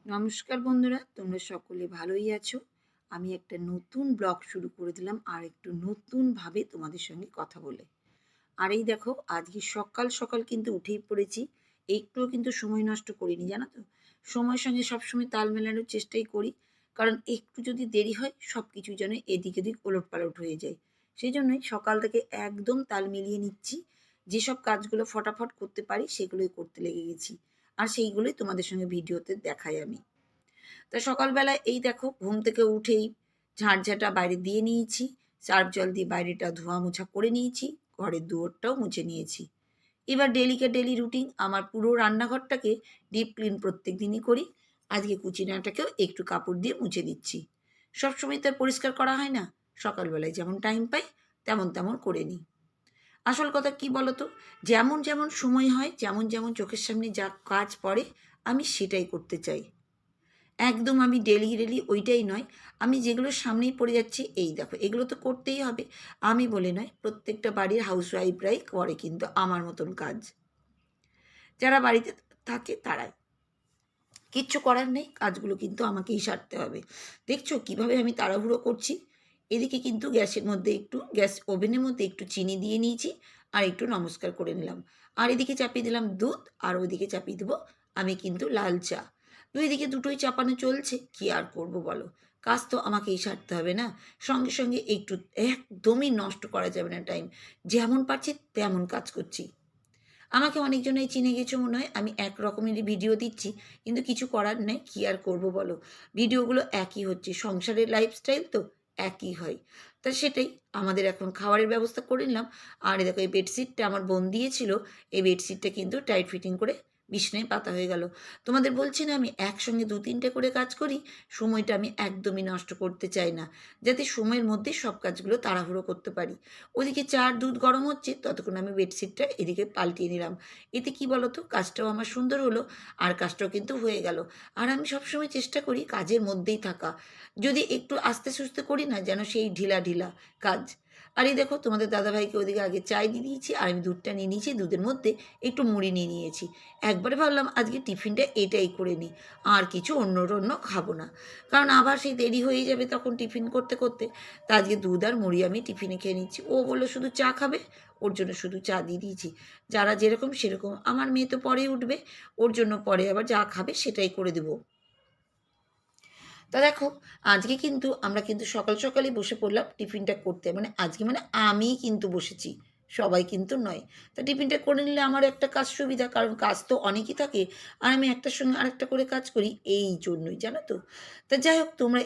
নমস্কার বন্ধুরা, তোমরা সকলে ভালোই আছো। আমি একটা নতুন ব্লগ শুরু করে দিলাম আর একটু নতুনভাবে তোমাদের সঙ্গে কথা বলে। আর এই দেখো, আজকে সকাল সকাল কিন্তু উঠেই পড়েছি। একটুও কিন্তু সময় নষ্ট করিনি, জানো তো। সময়ের সঙ্গে সবসময় তাল মেলানোর চেষ্টাই করি, কারণ একটু যদি দেরি হয় সব কিছু যেন এদিক এদিক ওলট পালট হয়ে যায়। সেই জন্যই সকাল থেকে একদম তাল মিলিয়ে নিচ্ছি। যেসব কাজগুলো ফটাফট করতে পারি সেগুলোই করতে লেগে গেছি। আর সেইগুলোই তোমাদের সঙ্গে ভিডিওতে দেখাই আমি। তা সকালবেলায় এই দেখো, ঘুম থেকে উঠেই ঝাঁটঝাঁটা বাইরে দিয়ে নিয়েছি, সার্ফ জল দিয়ে বাইরেটা ধোয়া মোছা করে নিয়েছি, ঘরের দুয়ারটাও মুছে নিয়েছি। এবার ডেলিকে ডেলি রুটিন আমার পুরো রান্নাঘরটাকে ডিপ ক্লিন প্রত্যেক দিনই করি। আজকে কুচিনাটাকেও একটু কাপড় দিয়ে মুছে দিচ্ছি। সবসময় তো আর পরিষ্কার করা হয় না, সকালবেলায় যেমন টাইম পাই তেমন তেমন করে নিই। আসল কথা কি বলতো, যেমন যেমন সময় হয়, যেমন যেমন চোখের সামনে যা কাজ পড়ে আমি সেটাই করতে চাই। একদম আমি ডেলি ডেলি ওইটাই নয়, আমি যেগুলো সামনেই পড়ে যাচ্ছি এই দেখো এগুলো তো করতেই হবে। আমি বলে নয়, প্রত্যেকটা বাড়ির হাউসওয়াইফরাই করে কিন্তু আমার মতন কাজ। যারা বাড়িতে থাকে তারাই, কিচ্ছু করার নেই, কাজগুলো কিন্তু আমাকেই সারতে হবে। দেখছো কিভাবে আমি তাড়াহুড়ো করছি। এদিকে কিন্তু গ্যাসের মধ্যে একটু গ্যাস ওভেনের মধ্যে একটু চিনি দিয়ে নিয়েছি, আর একটু নমস্কার করে নিলাম। আর এদিকে চাপিয়ে দিলাম দুধ, আর ওইদিকে চাপিয়ে দেবো আমি কিন্তু লাল চা। দুই দিকে দুটোই চাপানো চলছে, কি আর করব বলো। কাজ তো আমাকেই সারতে হবে না। সঙ্গে সঙ্গে একটু একদমই নষ্ট করা যাবে না টাইম। যেমন পারছি তেমন কাজ করছি। আমাকে অনেকজনই চিনে গেছো মনে হয়, আমি এক রকমেরই ভিডিও দিচ্ছি, কিন্তু কিছু করার নেই, কী আর করব বলো। ভিডিওগুলো একই হচ্ছে, সংসারের লাইফস্টাইল তো একই হয়। তা সেটাই, আমাদের এখন খাবারের ব্যবস্থা করে নিলাম। আর এই দেখো, এই বেডশিটটা আমার বোন দিয়েছিল, এই বেডশিটটা কিন্তু টাইট ফিটিং করে বিছনায় পাতা হয়ে গেল। তোমাদের বলছি না, আমি একসঙ্গে দু তিনটে করে কাজ করি। সময়টা আমি একদমই নষ্ট করতে চাই না, যাতে সময়ের মধ্যে সব কাজগুলো তাড়াহুড়ো করতে পারি। ওদিকে চার দুধ গরম হচ্ছে, ততক্ষণ আমি বেডশিটটা এদিকে পাল্টিয়ে নিলাম। এতে কি বলতো, কাজটাও আমার সুন্দর হলো, আর কাজটাও কিন্তু হয়ে গেল। আর আমি সবসময় চেষ্টা করি কাজের মধ্যেই থাকা। যদি একটু আস্তে সুস্তে করি না, যেন সেই ঢিলা ঢিলা কাজ। আর এই দেখো, তোমাদের দাদাভাইকে ওদিকে আগে চাই দিয়ে দিয়েছি, আর আমি দুধটা নিয়ে নিয়েছি, দুধের মধ্যে একটু মুড়ি নিয়ে নিয়েছি। একবারে ভাবলাম আজকে টিফিনটা এটাই করে নিই, আর কিছু অন্য টন্য খাবো না, কারণ আবার সেই দেরি হয়ে যাবে তখন টিফিন করতে করতে। তা আজকে দুধ আর মুড়ি আমি টিফিনে খেয়ে নিচ্ছি। ও বললো শুধু চা খাবে, ওর জন্য শুধু চা দিয়ে দিয়েছি। যারা যেরকম সেরকম, আমার মেয়ে তো পরেই উঠবে, ওর জন্য পরে আবার যা খাবে সেটাই করে দেবো। তা দেখো, আজকে কিন্তু আমরা কিন্তু সকাল সকালই বসে পড়লাম টিফিনটা করতে, মানে আজকে মানে আমিই কিন্তু বসেছি, সবাই কিন্তু নয়। তা টিফিনটা করে নিলে আমার একটা কাজ সুবিধা, কারণ কাজ তো অনেকই থাকে, আর আমি একটার সঙ্গে আরেকটা করে কাজ করি, এই জন্যই জানো তো। তা যাই হোক, তোমরা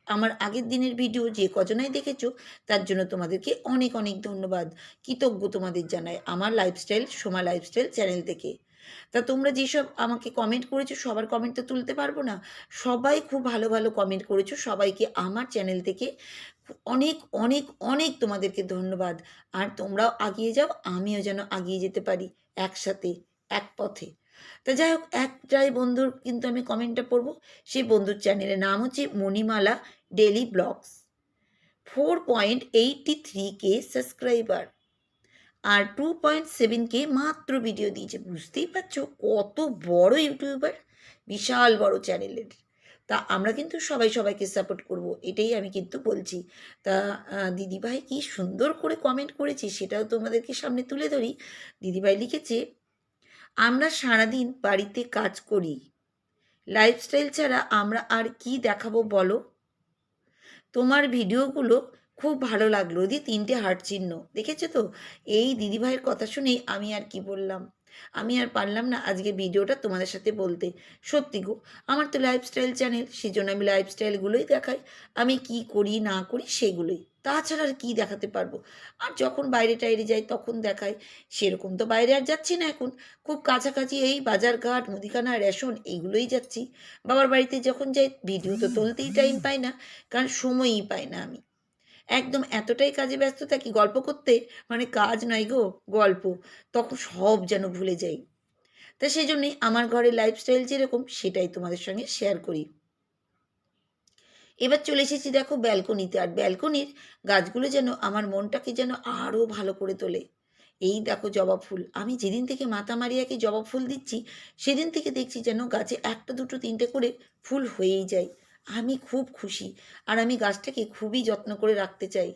আমার আগের দিনের ভিডিও যে কজনাই দেখেছো, তার জন্য তোমাদেরকে অনেক অনেক ধন্যবাদ, কৃতজ্ঞ তোমাদের জানাই আমার লাইফস্টাইল সোমা লাইফস্টাইল চ্যানেল থেকে। তা তোমরা যেসব আমাকে কমেন্ট করেছো, সবার কমেন্ট তো তুলতে পারবো না। সবাই খুব ভালো ভালো কমেন্ট করেছো, সবাইকে আমার চ্যানেল থেকে অনেক অনেক অনেক তোমাদেরকে ধন্যবাদ। আর তোমরাও এগিয়ে যাও, আমিও যেন এগিয়ে যেতে পারি একসাথে, এক পথে। তা যাই হোক, একটাই বন্ধুর কিন্তু আমি কমেন্টটা পড়বো। সেই বন্ধুর চ্যানেলের নাম হচ্ছে Monimala daily blogs. 4.83K subscriber, আর 2.7K মাত্র ভিডিও দিয়েছে। বুঝতেই পারছো কত বড় ইউটিউবার, বিশাল বড় চ্যানেলের। তা আমরা কিন্তু সবাই সবাইকে সাপোর্ট করব, এটাই আমি কিন্তু বলছি। তা দিদিভাই কি সুন্দর করে কমেন্ট করেছি, সেটাও তোমাদেরকে সামনে তুলে ধরি। দিদিভাই লিখেছে, আমরা সারাদিন বাড়িতে কাজ করি, লাইফস্টাইল ছাড়া আমরা আর কি দেখাবো বলো। তোমার ভিডিওগুলো খুব ভালো লাগলো, দিয়ে তিনটে হার্ট চিহ্ন দেখেছো তো। এই দিদিভাইয়ের কথা শুনেই আমি আর কি বললাম, আমি আর পারলাম না আজকে ভিডিওটা তোমাদের সাথে বলতে। সত্যি গো, আমার তো লাইফস্টাইল চ্যানেল, সেই জন্য আমি লাইফস্টাইলগুলোই দেখাই। আমি কি করি না করি সেগুলোই, তাছাড়া আর কী দেখাতে পারবো। আর যখন বাইরে টাইরে যাই তখন দেখাই, সেরকম তো বাইরে আর যাচ্ছি না এখন। খুব কাছাকাছি এই বাজারঘাট মুদিখানা রেশন এইগুলোই যাচ্ছি। বাবার বাড়িতে যখন যাই ভিডিও তো তুলতেই টাইম পাই না, কারণ সময়ই পাই না আমি। একদম এতটাই কাজে ব্যস্ত থাকি, গল্প করতে মানে কাজ নয় গো, গল্প, তখন সব যেন ভুলে যাই। তা সেই জন্যই আমার ঘরের লাইফস্টাইল যেরকম সেটাই তোমাদের সঙ্গে শেয়ার করি। এবার চলে এসেছি দেখো ব্যালকনিতে, আর ব্যালকনির গাছগুলো যেন আমার মনটাকে যেন আরও ভালো করে তোলে। এই দেখো জবা ফুল, আমি যেদিন থেকে মাতা মারিয়াকে জবা ফুল দিচ্ছি সেদিন থেকে দেখছি যেন গাছে একটা দুটো তিনটে করে ফুল হয়েই যায়। আমি খুব খুশি, আর আমি গাছটাকে খুবই যত্ন করে রাখতে চাই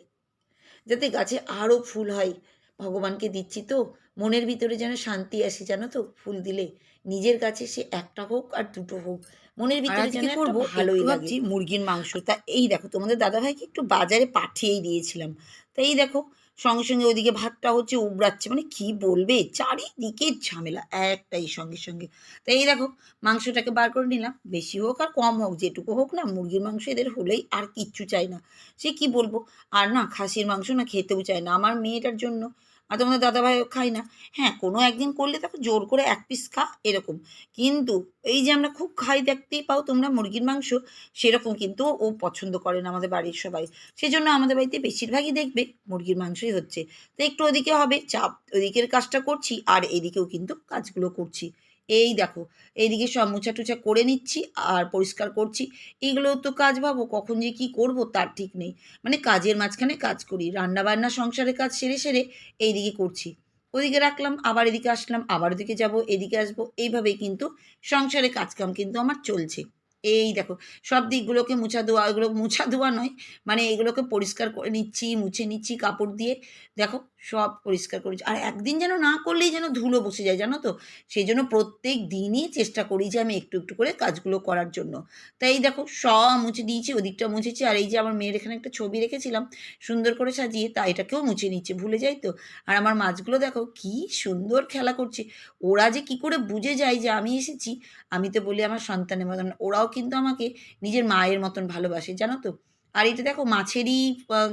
যাতে গাছে আরও ফুল হয়। ভগবানকে দিচ্ছি তো, মনের ভিতরে যেন শান্তি আসে জানো তো, ফুল দিলে নিজের কাছে সে একটা হোক আর দুটো হোক, মনের ভিতরে যেন একটা করব ভালোই একটু লাগে। ভাবছি মুরগির মাংস। তা এই দেখো তোমাদের দাদাভাইকে একটু বাজারে পাঠিয়েই দিয়েছিলাম। তা এই দেখো সঙ্গে, সঙ্গে ওইদিকে ভাতটা হচ্ছে উবড়াচ্ছে। মানে কি বলবে? চারিদিকে ঝামেলা একটাই সঙ্গে, সঙ্গে। তা এই দেখো মাংসটাকে বার করে নিলাম। বেশি হোক আর কম হোক, যেটুকু হোক না, মুরগির মাংস এদের হলেই আর কিচ্ছু চাই না। সে কি বলবো? আর না খাসির মাংস না খেতেও চায় না আমার মেয়েটার জন্য। আর তোমাদের দাদাভাইও খায় না। হ্যাঁ, কোনো একদিন করলে তাকে জোর করে ১ পিস খা এরকম। কিন্তু এই যে আমরা খুব খাই দেখতেই পাও তোমরা মুরগির মাংস, সেরকম কিন্তু ও পছন্দ করে না আমাদের বাড়ির সবাই। সেজন্য আমাদের বাড়িতে বেশিরভাগই দেখবে মুরগির মাংসই হচ্ছে। তো একটু ওদিকে হবে চাপ, ওদিকের কাজটা করছি আর এদিকেও কিন্তু কাজগুলো করছি। এই দেখো এইদিকে সব মোছা-টোছা করে নিচ্ছি আর পরিষ্কার করছি। এগুলোও তো কাজ ভাবো কখন যে কি করব তার ঠিক নেই। মানে কাজের মাঝখানে কাজ করি। রান্না-বান্না সংসারের কাজ সেরে, সেরে এইদিকে করছি। ওদিকে রাখলাম, আবার এদিকে আসলাম, আবার ওদিকে যাবো, এদিকে আসবো। এইভাবেই কিন্তু সংসারে কাজকাম কিন্তু আমার চলছে। এই দেখো সব দিকগুলোকে মোছা ধোয়া, এগুলো মোছা ধোয়া নয়, মানে এগুলোকে পরিষ্কার করে নিচ্ছি, মুছে নিচ্ছি কাপড় দিয়ে। দেখো সব পরিষ্কার করেছি। আর একদিন যেন না করলেই যেন ধুলো বসে যায় জানো তো? সেজন্য প্রত্যেক দিনই চেষ্টা করি যে আমি একটু, একটু করে কাজগুলো করার জন্য। তাই দেখো সব মুছে দিয়েছি, ওদিকটা মুছেছি। আর এই যে আমার মেয়ের এখানে একটা ছবি রেখেছিলাম সুন্দর করে সাজিয়ে, তা এটাকেও মুছে নিচ্ছি, ভুলে যাই তো। আর আমার মাছগুলো দেখো কি সুন্দর খেলা করছে। ওরা যে কি করে বুঝে যায় যে আমি এসেছি, আমি তো বলি আমার সন্তানের মতন। ওরাও কিন্তু আমাকে নিজের মায়ের মতন ভালোবাসে, জানো তো? আর এটা দেখো মাছেরই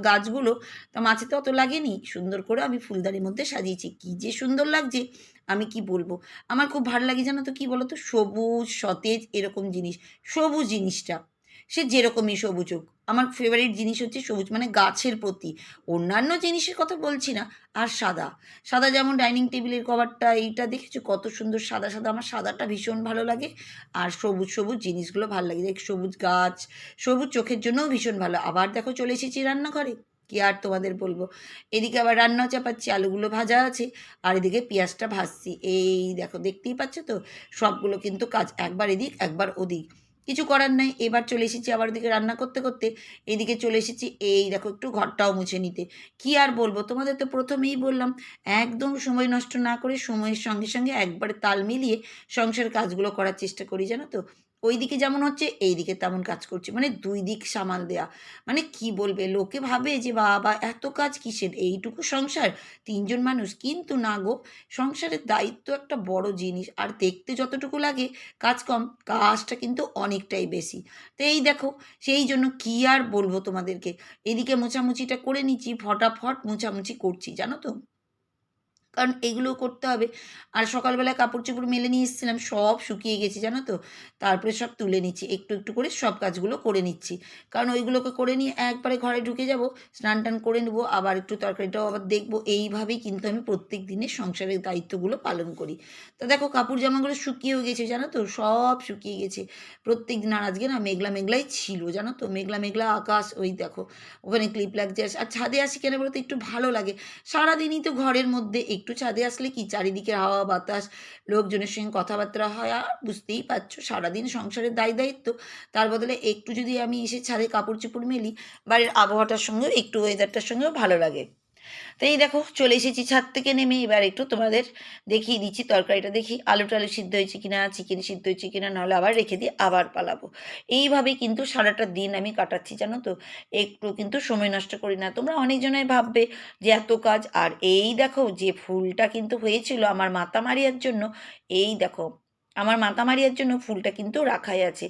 গাছগুলো, তা মাছে তো অত লাগেনি। সুন্দর করে আমি ফুলদানির মধ্যে সাজিয়েছি। কি যে সুন্দর লাগছে আমি কি বলব। আমার খুব ভাল লাগে জানো তো, কি বলো তো? সবুজ, সতেজ এরকম জিনিস। সবুজ জিনিসটা, সে যেরকমই সবুজ হোক। আমার ফেভারিট জিনিস হচ্ছে সবুজ, মানে গাছের প্রতি। অন্যান্য জিনিসের কথা বলছি না। আর সাদা। সাদা যেমন ডাইনিং টেবিলের কভারটা এইটা দেখেছো কত সুন্দর সাদা, সাদা। আমার সাদাটা ভীষণ ভালো লাগে। আর সবুজ, সবুজ জিনিসগুলো ভাল লাগে। দেখ সবুজ গাছ, সবুজ চোখের জন্যও ভীষণ ভালো। আবার দেখো চলে এসেছি রান্নাঘরে। কি আর তোমাদের বলব। এদিকে আবার রান্নাও চাপাচ্ছি, আলুগুলো ভাজা আছে। আর এদিকে পেঁয়াজটা ভাজছি। এই দেখো দেখতেই পাচ্ছ তো? সবগুলো কিন্তু কাজ একবার এদিক, একবার ওদিক। কিছু করার নাই। এবার চলে এসেছি আবার ওদিকে রান্না করতে, করতে। এদিকে চলে এসেছি এই দেখো একটু ঘরটাও মুছে নিতে। কি আর বলব? তোমাদের তো ১ম এই বললাম একদম সময় নষ্ট না করে সময়ের সঙ্গে, সঙ্গে একবারে তাল মিলিয়ে সংসারের কাজগুলো করার চেষ্টা করি, জানো তো? ওইদিকে যেমন হচ্ছে এইদিকে তেমন কাজ করছি। মানে ২ দিক সামাল দেয়া। মানে কি বলবে? লোকে ভাবে যে বাবা! এত কাজ কিসের? এইটুকু সংসার, ৩ জন মানুষ। কিন্তু না গো, সংসারের দায়িত্ব একটা বড় জিনিস। আর দেখতে যতটুকু লাগে কাজ কম, কাজটা কিন্তু অনেকটাই বেশি। তো এই দেখো সেই জন্য কি আর বলবো তোমাদেরকে। এদিকে মোছামুছিটা করে নিচ্ছি, ফটাফট মোছামুছি করছি, জানো তো? কারণ এগুলোও করতে হবে। আর সকালবেলায় কাপড়-চোপড় মেলে নিয়ে এসেছিলাম, সব শুকিয়ে গেছে জানো তো? তারপরে সব তুলে নিচ্ছি। একটু, একটু করে সব কাজগুলো করে নিচ্ছি। কারণ ওইগুলোকে করে নিয়ে একবারে ঘরে ঢুকে যাব, স্নান-টান করে নেবো, আবার একটু তরকারিটাও আবার দেখব। এইভাবেই কিন্তু আমি প্রত্যেক দিনের সংসারের দায়িত্বগুলো পালন করি। তো দেখো কাপড় জামাগুলো শুকিয়েও গেছে জানো তো? সব শুকিয়ে গেছে। প্রত্যেকদিন আর আজকে না মেঘলা, মেঘলাই ছিল জানো তো? মেঘলা, মেঘলা আকাশ ওই দেখো। ওখানে ক্লিপ লাগছে। আর ছাদে আসি কেন বলো তো? একটু ভালো লাগে। সারাদিনই তো ঘরের মধ্যে, একটু ছাদে আসলে কি চারিদিকে হাওয়া বাতাস, লোকজনের সঙ্গে কথাবার্তা হয়। আর বুঝতেই পারছো সারাদিন সংসারের দায়-দায়িত্ব। তার বদলে একটু যদি আমি এসে ছাদে কাপড়-চোপড় মেলি, বাড়ির আবহাওয়াটার সঙ্গেও একটু ওয়েদারটার সঙ্গেও ভালো লাগে। তো এই দেখো চলে এসেছি ছাদ থেকে নেমে। এবার একটু তোমাদের দেখিয়ে দিচ্ছি তরকারিটা দেখি আলু-টালু সিদ্ধ হয়েছে কিনা, চিকেন সিদ্ধ হয়েছে কিনা, নাহলে আবার রেখে দিয়ে আবার পালাবো। এইভাবেই কিন্তু সারাটা দিন আমি কাটাচ্ছি জানো তো? একটু কিন্তু সময় নষ্ট করি না। তোমরা অনেকজনাই ভাববে যে এত কাজ। আর এই দেখো যে ফুলটা কিন্তু হয়েছিল আমার মাতা মারিয়ার জন্য, এই দেখো আমার মাতা মারিয়ার জন্য ফুলটা কিন্তু রাখাই আছে।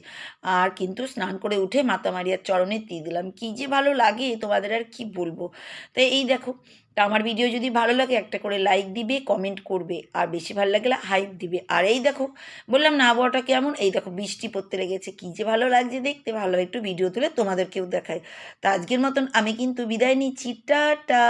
আর কিন্তু স্নান করে উঠে মাতা মারিয়ার চরণে দিয়ে দিলাম। কি যে ভালো লাগে তোমাদের আর কি বলবো। তো এই দেখো, তা আমার ভিডিও যদি ভালো লাগে একটা করে লাইক দিবে, কমেন্ট করবে। আর বেশি ভালো লাগলে হাইপ দিবে। আর এই দেখো বললাম না আবহাওয়াটা কেমন? এই দেখো বৃষ্টি পড়তে লেগেছে। কি যে ভালো লাগছে দেখতে। ভালো একটু ভিডিও তুলে তোমাদেরকেও দেখাই। তা আজকের মতন আমি কিন্তু বিদায় নিচ্ছি। টাটা।